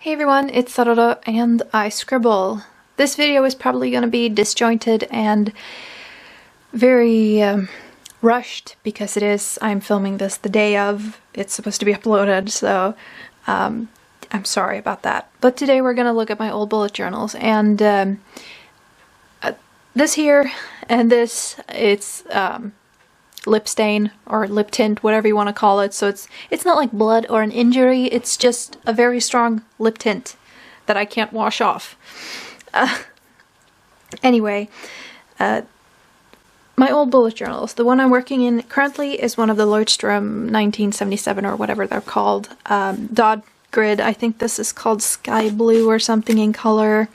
Hey everyone, it's Sarada and I scribble. This video is probably going to be disjointed and very rushed because I'm filming this the day of it's supposed to be uploaded, so I'm sorry about that. But today we're going to look at my old bullet journals, and this here and this, it's lip stain or lip tint, whatever you want to call it. So it's not like blood or an injury, it's just a very strong lip tint that I can't wash off. Anyway, my old bullet journals, the one I'm working in currently is one of the Leuchtturm 1977 or whatever they're called, dot grid. I think this is called sky blue or something in color.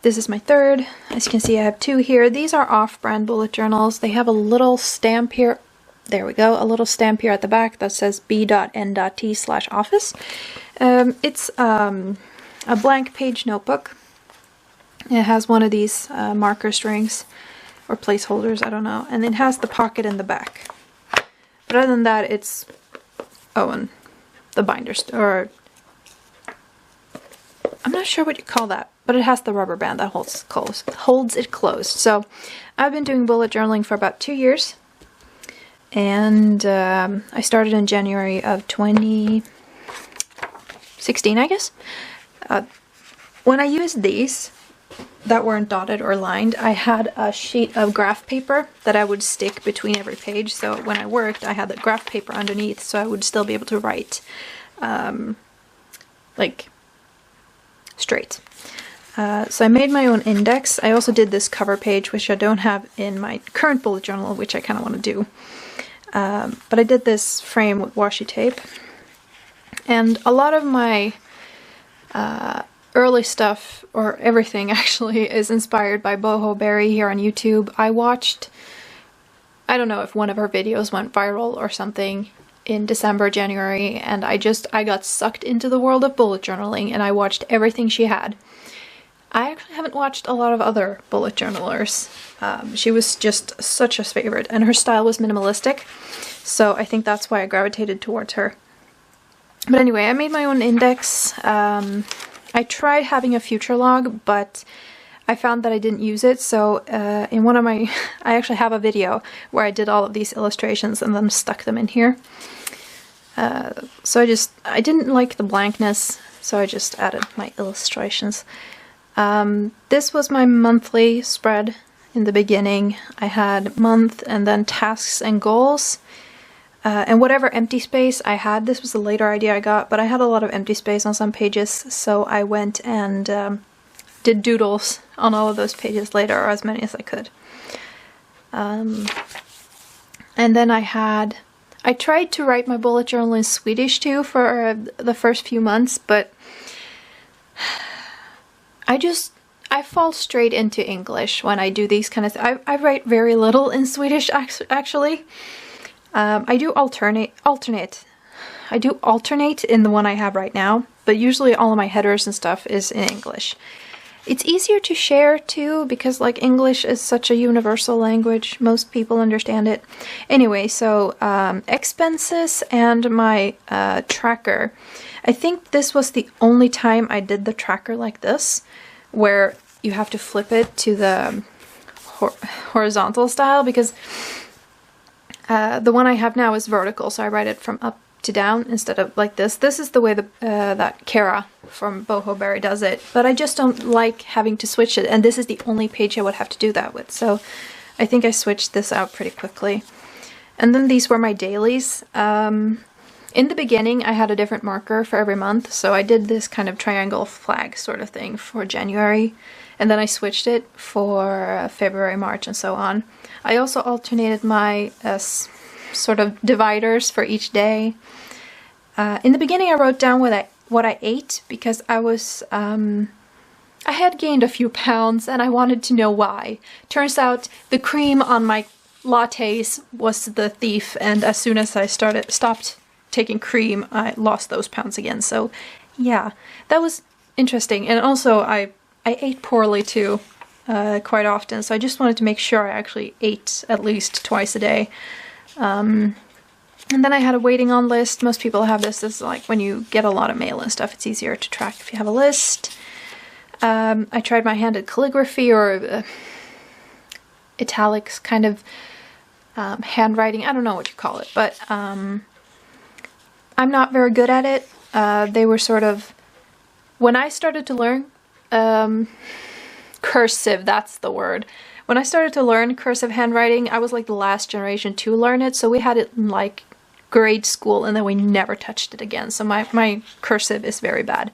This is my third. As you can see, I have two here. These are off-brand bullet journals. They have a little stamp here. There we go. A little stamp here at the back that says b.n.t/office. It's a blank page notebook. It has one of these marker strings or placeholders, I don't know. And it has the pocket in the back. But other than that, it's... Oh, and the binders, or... I'm not sure what you call that, but it has the rubber band that holds it closed. So I've been doing bullet journaling for about 2 years, and I started in January of 2016, I guess. When I used these that weren't dotted or lined, I had a sheet of graph paper that I would stick between every page. So when I worked, I had the graph paper underneath, so I would still be able to write like straight. So I made my own index. I also did this cover page, which I don't have in my current bullet journal, which I kind of want to do. But I did this frame with washi tape. And a lot of my early stuff, or everything actually, is inspired by BohoBerry here on YouTube. I don't know if one of her videos went viral or something in December, January, and I got sucked into the world of bullet journaling and I watched everything she had. I actually haven't watched a lot of other bullet journalers. She was just such a favorite, and her style was minimalistic, so I think that's why I gravitated towards her. But anyway, I made my own index. I tried having a future log, but I found that I didn't use it, so in one of my... I actually have a video where I did all of these illustrations and then stuck them in here. So I didn't like the blankness, so I just added my illustrations. This was my monthly spread in the beginning. I had month and then tasks and goals. And whatever empty space I had, this was a later idea I got, but I had a lot of empty space on some pages, so I went and did doodles on all of those pages later, or as many as I could. And then I tried to write my bullet journal in Swedish too for the first few months, but I fall straight into English when I do these kind of things. I write very little in Swedish actually. I do alternate. I do alternate in the one I have right now, but usually all of my headers and stuff is in English. It's easier to share too, because like English is such a universal language, most people understand it. Anyway, so expenses and my tracker. I think this was the only time I did the tracker like this, where you have to flip it to the horizontal style, because the one I have now is vertical, so I write it from up to down instead of like this. This is the way that Kara from BohoBerry does it, but I just don't like having to switch it, and this is the only page I would have to do that with, so I think I switched this out pretty quickly. And then these were my dailies. In the beginning I had a different marker for every month, so I did this kind of triangle flag sort of thing for January, and then I switched it for February, March, and so on. I also alternated my sort of dividers for each day. In the beginning I wrote down what I ate, because I had gained a few pounds and I wanted to know why. Turns out the cream on my lattes was the thief, and as soon as I stopped taking cream, I lost those pounds again. So yeah, that was interesting. And also I ate poorly too, quite often, so I just wanted to make sure I actually ate at least twice a day. And then I had a waiting on list. Most people have this. This is like when you get a lot of mail and stuff, it's easier to track if you have a list. I tried my hand at calligraphy or italics kind of handwriting. I don't know what you call it, but I'm not very good at it. They were sort of, when I started to learn cursive, that's the word. When I started to learn cursive handwriting, I was like the last generation to learn it, so we had it in like grade school and then we never touched it again, so my cursive is very bad.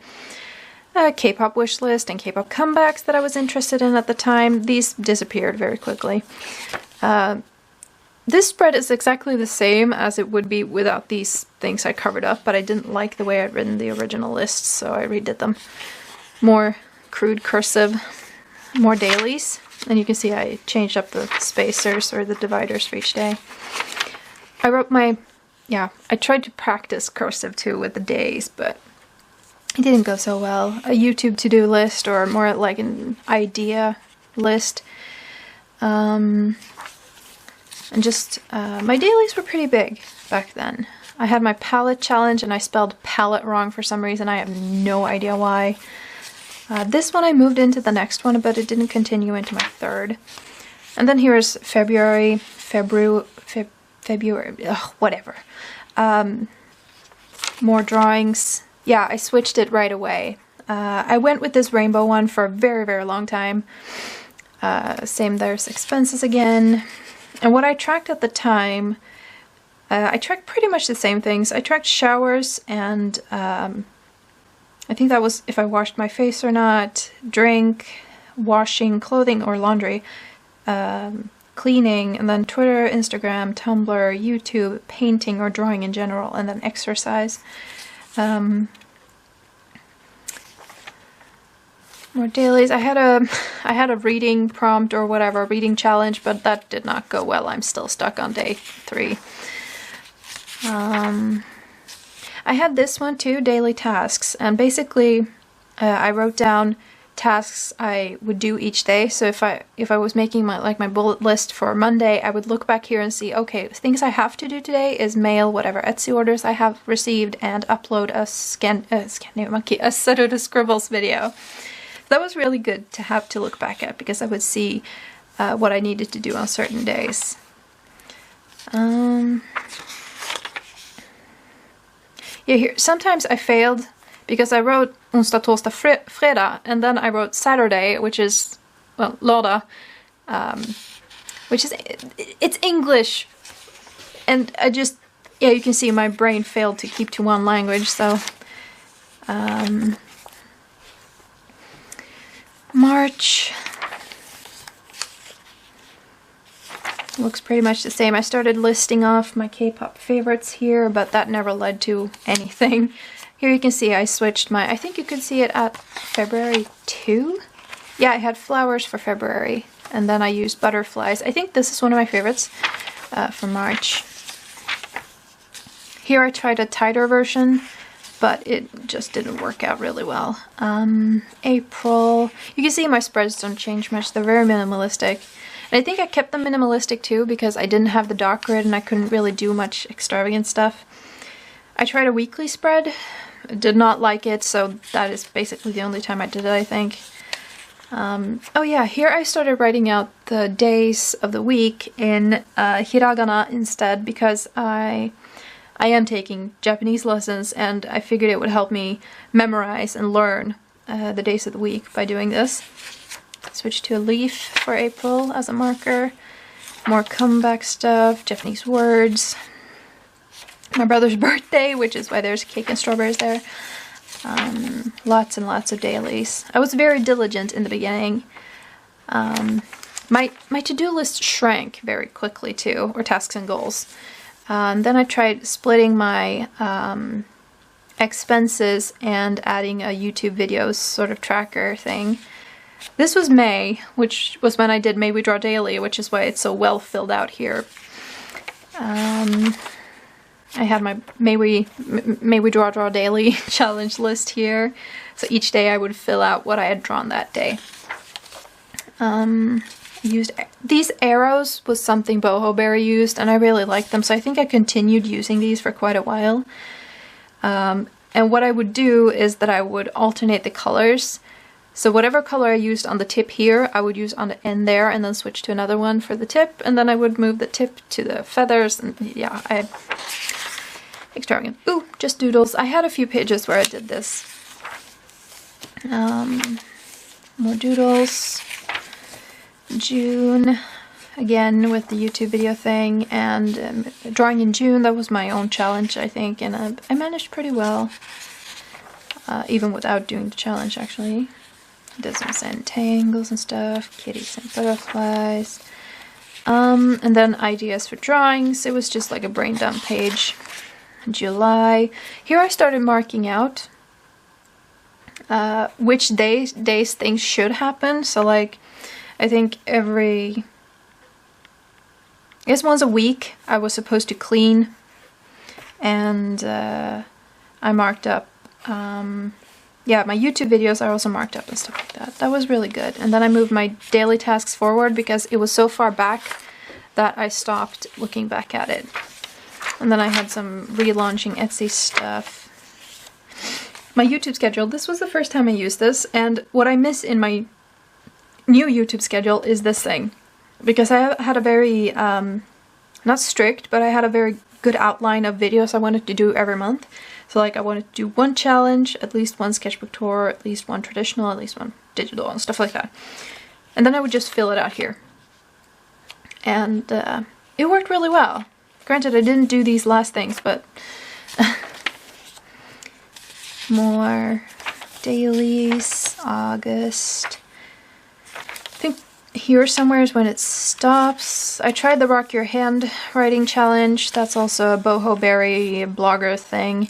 K-pop wish list and K-pop comebacks that I was interested in at the time, these disappeared very quickly. This spread is exactly the same as it would be without these things I covered up, but I didn't like the way I'd written the original lists, so I redid them. More crude cursive, more dailies, and you can see I changed up the spacers or the dividers for each day. I wrote my, I tried to practice cursive too with the days, but it didn't go so well. A YouTube to-do list or more like an idea list. And just, my dailies were pretty big back then. I had my palette challenge and I spelled palette wrong for some reason. I have no idea why. This one I moved into the next one, but it didn't continue into my third. And then here's February, whatever. More drawings. Yeah, I switched it right away. I went with this rainbow one for a very, very long time. Same, there's expenses again. And what I tracked at the time, I tracked pretty much the same things. I tracked showers and I think that was if I washed my face or not, drink, washing clothing or laundry, cleaning, and then Twitter, Instagram, Tumblr, YouTube, painting or drawing in general, and then exercise. More dailies. I had a reading prompt or whatever, reading challenge, but that did not go well. I'm still stuck on day 3. I had this one too, daily tasks, and basically I wrote down tasks I would do each day. So if I was making my bullet list for Monday, I would look back here and see, okay, things I have to do today is mail whatever Etsy orders I have received and upload a Seduda Scribbles video. That was really good to have to look back at because I would see what I needed to do on certain days. Yeah, here sometimes I failed because I wrote onsdag, torsdag, fredag, and then I wrote Saturday, which is, well, lördag, which is, it's English, and I just, yeah, you can see my brain failed to keep to one language, so, March looks pretty much the same. I started listing off my K-pop favorites here, but that never led to anything. Here you can see I switched my, I think you could see it at February 2? Yeah, I had flowers for February, and then I used butterflies. I think this is one of my favorites for March. Here I tried a tighter version, but it just didn't work out really well. April, you can see my spreads don't change much, they're very minimalistic. And I think I kept them minimalistic too because I didn't have the dot grid and I couldn't really do much extravagant stuff. I tried a weekly spread, did not like it, so that is basically the only time I did it, I think. Oh yeah, here I started writing out the days of the week in hiragana instead because I am taking Japanese lessons and I figured it would help me memorize and learn the days of the week by doing this. Switch to a leaf for April as a marker. More comeback stuff, Japanese words. My brother's birthday, which is why there's cake and strawberries there. Lots and lots of dailies. I was very diligent in the beginning. My to-do list shrank very quickly too, or tasks and goals. Then I tried splitting my expenses and adding a YouTube videos sort of tracker thing. This was May, which was when I did May We Draw Daily, which is why it's so well filled out here. I had my May We Draw Daily challenge list here. So each day I would fill out what I had drawn that day. used these arrows was something BohoBerry used, and I really liked them, so I think I continued using these for quite a while. And what I would do is that I would alternate the colors. So whatever color I used on the tip here, I would use on the end there, and then switch to another one for the tip, and then I would move the tip to the feathers, and yeah, extravagant. Ooh, just doodles. I had a few pages where I did this. More doodles. June, again with the YouTube video thing, and drawing in June, that was my own challenge, I think, and I managed pretty well, even without doing the challenge, actually. Did some sand tangles and stuff, kitties and butterflies, and then ideas for drawings. It was just like a brain dump page. July, here I started marking out which days things should happen, so like I think I guess once a week I was supposed to clean, and I marked up, yeah, my YouTube videos are also marked up and stuff like that. That was really good. And then I moved my daily tasks forward because it was so far back that I stopped looking back at it. And then I had some relaunching Etsy stuff. My YouTube schedule, this was the first time I used this, and what I miss in my new YouTube schedule is this thing, because I had a very, not strict, but I had a very good outline of videos I wanted to do every month. So like I wanted to do one challenge, at least one sketchbook tour, at least one traditional, at least one digital, and stuff like that. And then I would just fill it out here. And it worked really well. Granted, I didn't do these last things, but more dailies, August. I think here somewhere is when it stops. I tried the Rock Your Hand writing challenge. That's also a BohoBerry blogger thing.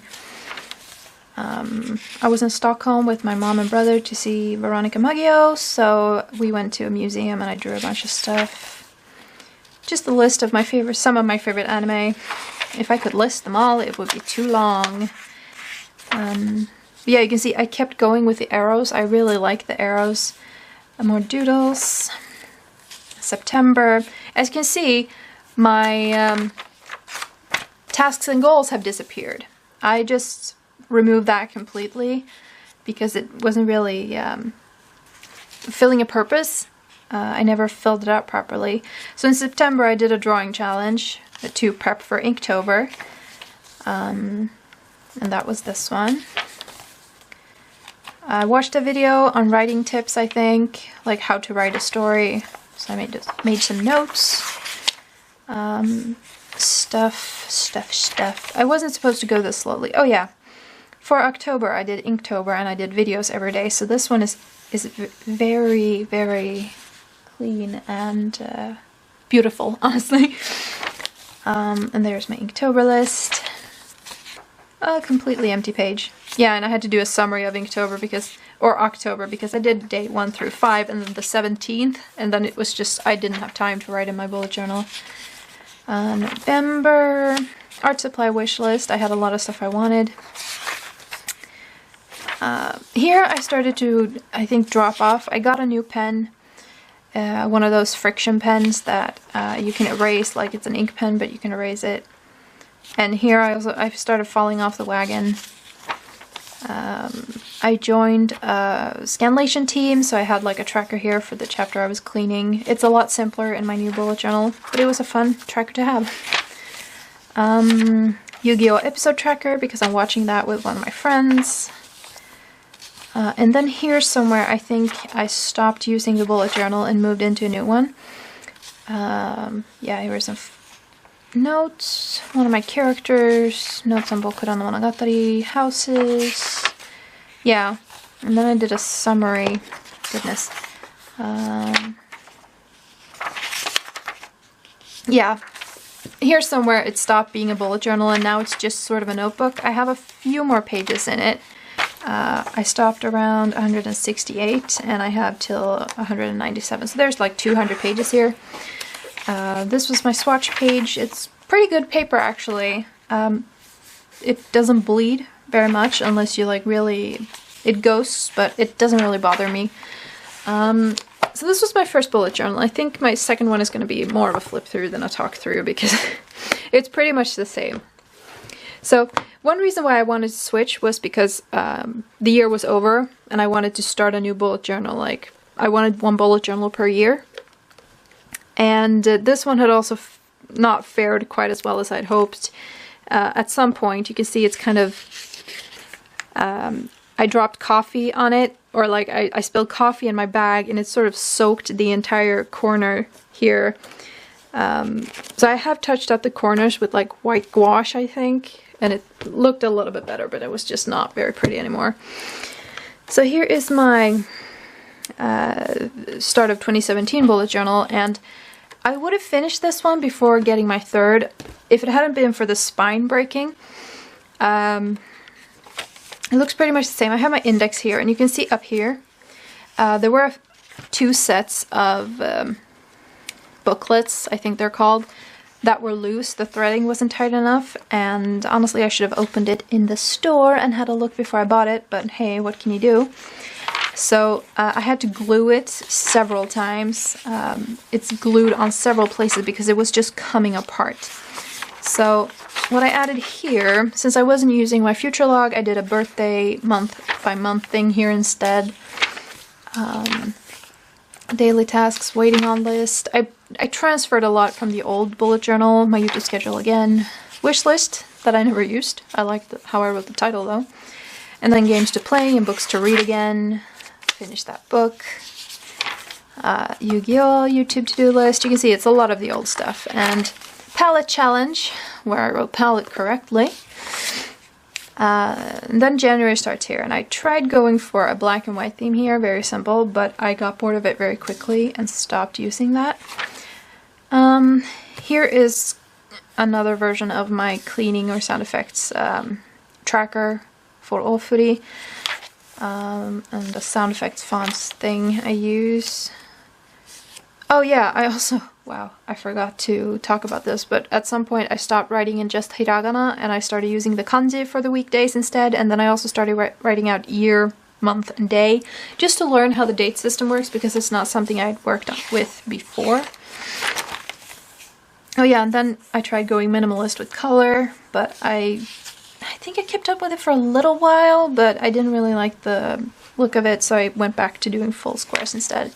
I was in Stockholm with my mom and brother to see Veronica Maggio, so we went to a museum and I drew a bunch of stuff. Just a list of some of my favorite anime. If I could list them all, it would be too long. Yeah, you can see I kept going with the arrows. I really like the arrows. More doodles. September. As you can see, my tasks and goals have disappeared. I just removed that completely because it wasn't really filling a purpose. I never filled it out properly. So in September I did a drawing challenge to prep for Inktober. And that was this one. I watched a video on writing tips, I think, like how to write a story. So I made some notes. Stuff. I wasn't supposed to go this slowly. Oh yeah. For October I did Inktober and I did videos every day. So this one is very, very clean and beautiful, honestly. And there's my Inktober list. A completely empty page. Yeah, and I had to do a summary of Inktober or October, because I did day 1 through 5 and then the 17th, and then it was just, I didn't have time to write in my bullet journal. November, art supply wish list. I had a lot of stuff I wanted. Here I started to, I think, drop off. I got a new pen, one of those friction pens that you can erase, like it's an ink pen, but you can erase it. And here I started falling off the wagon. I joined a scanlation team, so I had like a tracker here for the chapter I was cleaning. It's a lot simpler in my new bullet journal, but it was a fun tracker to have. Yu-Gi-Oh! Episode tracker, because I'm watching that with one of my friends. And then here somewhere, I think I stopped using the bullet journal and moved into a new one. Yeah, here are some notes, one of my characters, notes on Bokuran no Monogatari, houses, yeah, and then I did a summary, goodness, yeah, here somewhere it stopped being a bullet journal and now it's just sort of a notebook. I have a few more pages in it. I stopped around 168 and I have till 197, so there's like 200 pages here. This was my swatch page. It's pretty good paper, actually. It doesn't bleed very much unless you like really... It ghosts, but it doesn't really bother me. So this was my first bullet journal. I think my second one is going to be more of a flip through than a talk through because it's pretty much the same. So one reason why I wanted to switch was because the year was over and I wanted to start a new bullet journal. Like, I wanted one bullet journal per year. And this one had also not fared quite as well as I'd hoped. At some point, you can see it's kind of... I dropped coffee on it, or like I spilled coffee in my bag and it sort of soaked the entire corner here. So I have touched up the corners with like white gouache, I think, and it looked a little bit better, but it was just not very pretty anymore. So here is my start of 2017 bullet journal, and I would have finished this one before getting my third if it hadn't been for the spine breaking. It looks pretty much the same. I have my index here, and you can see up here, there were 2 sets of booklets, I think they're called, that were loose. The threading wasn't tight enough, and honestly I should have opened it in the store and had a look before I bought it, but hey, what can you do? So I had to glue it several times. It's glued on several places because it was just coming apart. So what I added here, since I wasn't using my future log, I did a birthday month by month thing here instead. Daily tasks, waiting on list. I transferred a lot from the old bullet journal, my YouTube schedule again, wish list that I never used. I liked how I wrote the title though. And then games to play and books to read again. Finish that book. Yu-Gi-Oh! YouTube to-do list. You can see it's a lot of the old stuff. And palette challenge, where I wrote palette correctly. And then January starts here, and I tried going for a black and white theme here, very simple, but I got bored of it very quickly and stopped using that. Here is another version of my cleaning or sound effects tracker for Ofuri, and the sound effects fonts thing I use. Oh yeah, I also... Wow, I forgot to talk about this, but at some point I stopped writing in just hiragana and I started using the kanji for the weekdays instead, and then I also started writing out year, month, and day, just to learn how the date system works because it's not something I'd worked with before. Oh yeah, and then I tried going minimalist with color, but I think I kept up with it for a little while, but I didn't really like the look of it, so I went back to doing full squares instead.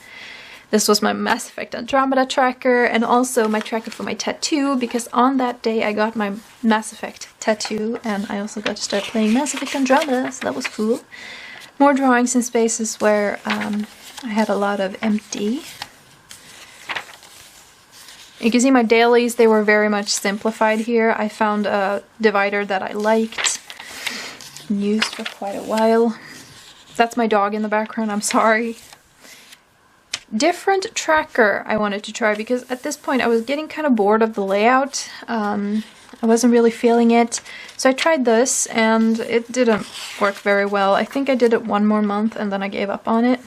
This was my Mass Effect Andromeda tracker, and also my tracker for my tattoo, because on that day I got my Mass Effect tattoo, and I also got to start playing Mass Effect Andromeda, so that was cool. More drawings in spaces where I had a lot of empty. You can see my dailies, they were very much simplified here. I found a divider that I liked and used for quite a while. That's my dog in the background, I'm sorry. Different tracker I wanted to try because at this point I was getting kind of bored of the layout. I wasn't really feeling it. So I tried this and it didn't work very well. I think I did it 1 more month and then I gave up on it.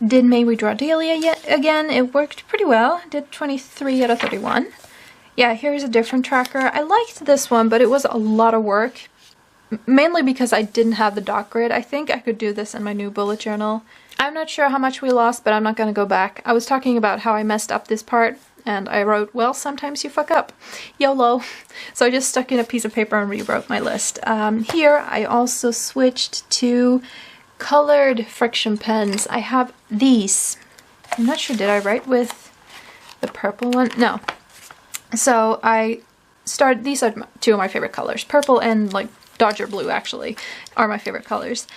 Did May We Draw Daily again. It worked pretty well. Did 23 out of 31. Yeah, here's a different tracker. I liked this one, but it was a lot of work. Mainly because I didn't have the dot grid. I think I could do this in my new bullet journal. I'm not sure how much we lost, but I'm not going to go back. I was talking about how I messed up this part, and I wrote, well, sometimes you fuck up. YOLO. So I just stuck in a piece of paper and rewrote my list. Here I also switched to colored friction pens. I have these. I'm not sure, did I write with the purple one? No. So I started, these are 2 of my favorite colors. Purple and like Dodger blue actually are my favorite colors.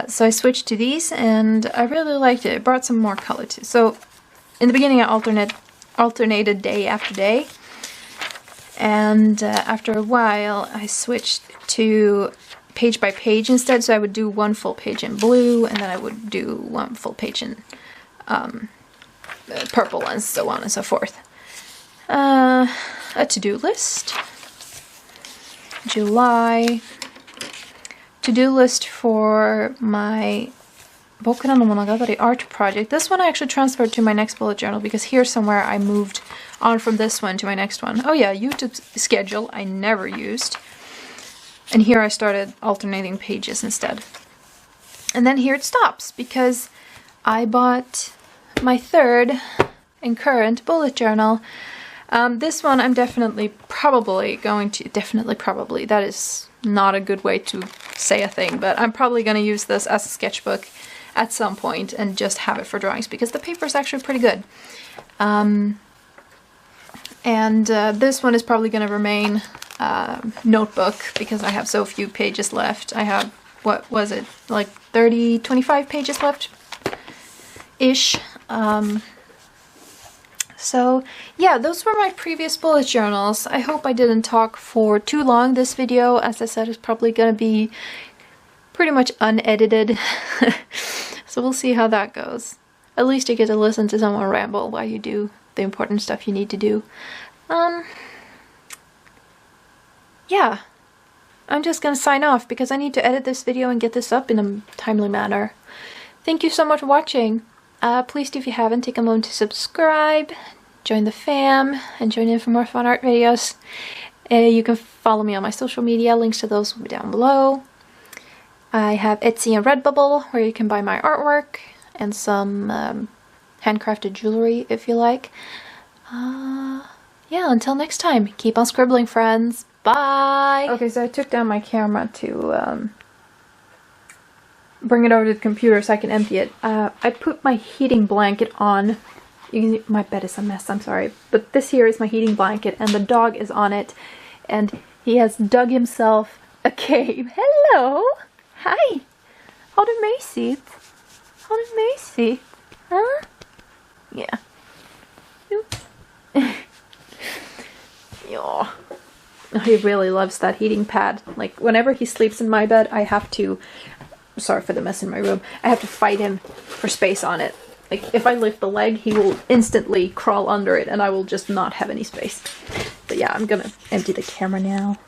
So I switched to these and I really liked it. It brought some more color too. So in the beginning I alternated day after day, and after a while I switched to page by page instead. So I would do 1 full page in blue and then I would do 1 full page in purple and so on and so forth. A to-do list. July. To-do list for my Bokura no Monogatari art project. This one I actually transferred to my next bullet journal because here somewhere I moved on from this one to my next one. Oh yeah, YouTube schedule I never used. And here I started alternating pages instead. And then here it stops, because I bought my third and current bullet journal. This one I'm definitely probably, that is not a good way to say a thing, but I'm probably going to use this as a sketchbook at some point and just have it for drawings, because the paper is actually pretty good. This one is probably going to remain notebook, because I have so few pages left. I have, what was it, like 25 pages left ish. So yeah, those were my previous bullet journals. I hope I didn't talk for too long. This video, as I said, is probably gonna be pretty much unedited. So we'll see how that goes. At least you get to listen to someone ramble while you do the important stuff you need to do. Yeah, I'm just gonna sign off because I need to edit this video and get this up in a timely manner. Thank you so much for watching. Please do, if you haven't, take a moment to subscribe, join the fam, and join in for more fun art videos. You can follow me on my social media, links to those will be down below. I have Etsy and Redbubble, where you can buy my artwork and some handcrafted jewelry if you like. Yeah, until next time, keep on scribbling, friends. Bye! Okay, so I took down my camera to bring it over to the computer so I can empty it. I put my heating blanket on. My bed is a mess, I'm sorry. But this here is my heating blanket, and the dog is on it. And he has dug himself a cave. Hello! Hi! Har du mysigt? Har du mysigt? Huh? Yeah. Yeah. He really loves that heating pad. Like, whenever he sleeps in my bed, I have to... Sorry for the mess in my room. I have to fight him for space on it. Like, if I lift the leg, he will instantly crawl under it, and I will just not have any space. But yeah, I'm gonna empty the camera now.